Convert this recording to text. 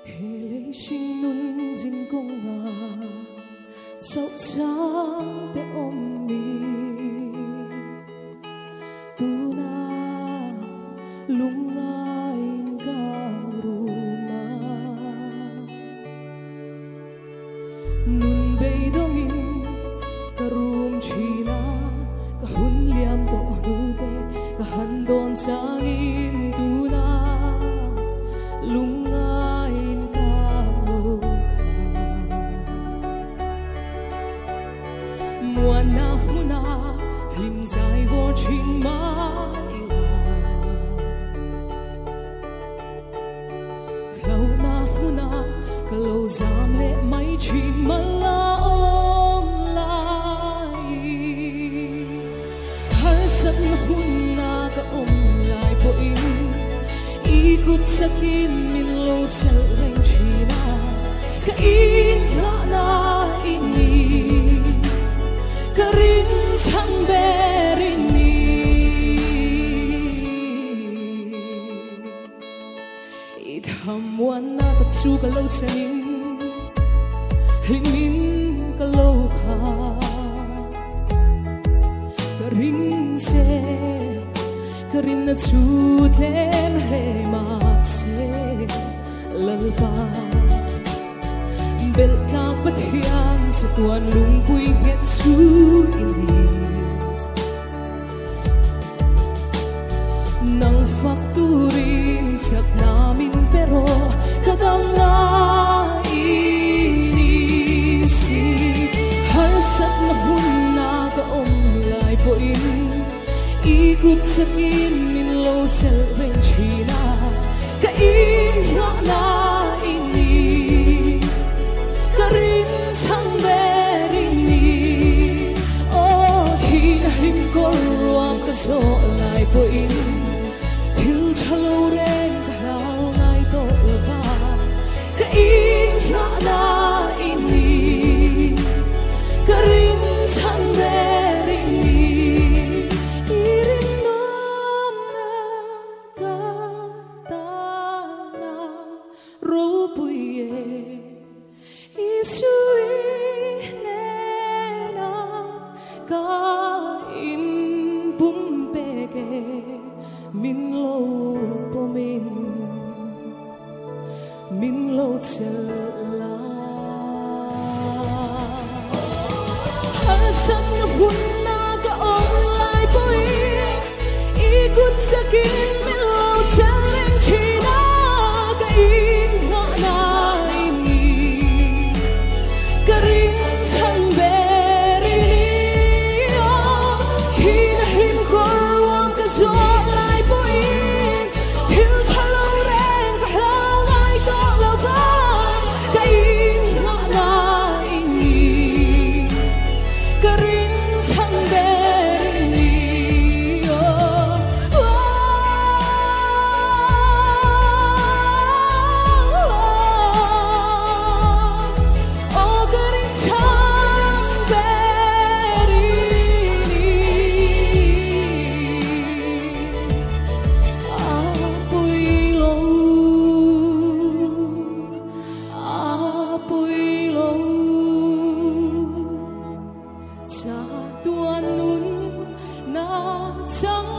hệ lấy sinh nun dinh công dẫu trắng để ôm mi tu na lung lain ka rumah nun bay dongin karum china kahun liam to nute kahandon sangin tu na lung lain ka lokha muana muna lim zai vô chinh ma lâu na muna ka lâu giam lệ mấy chinh ma la ôm lại har sat na muna ka ôm lại bội ikut sakin min lo chal reng china ka in na ini karin chang berini itham wan na tak chu ka lo chanin hlimin ka lo kha karin che karin na chu tem he ma che lalpa bel ta pathian sa tuan lung pui nget chu ini nang fakturin chak namin pero kadang na ini si har sat na huna ka om lai po in ikut sakin min lo chal reng china ka in na ini karin chang berini oh hin him ko ruam ka so lai po in til chalo reng ka lao ngai to va ka in na ini karin chang berini irin nam na ka ta na ro puye isui nena ka in pum pege min lo pomin min lo chela har san hun na ka online boy ikut sakin min lo challenge china ka in na ini karin chang berini hin him ko ruam ka so lai boy til chalo reng ka hlau ngai to lo va ka in na ini karin chang berini chẳng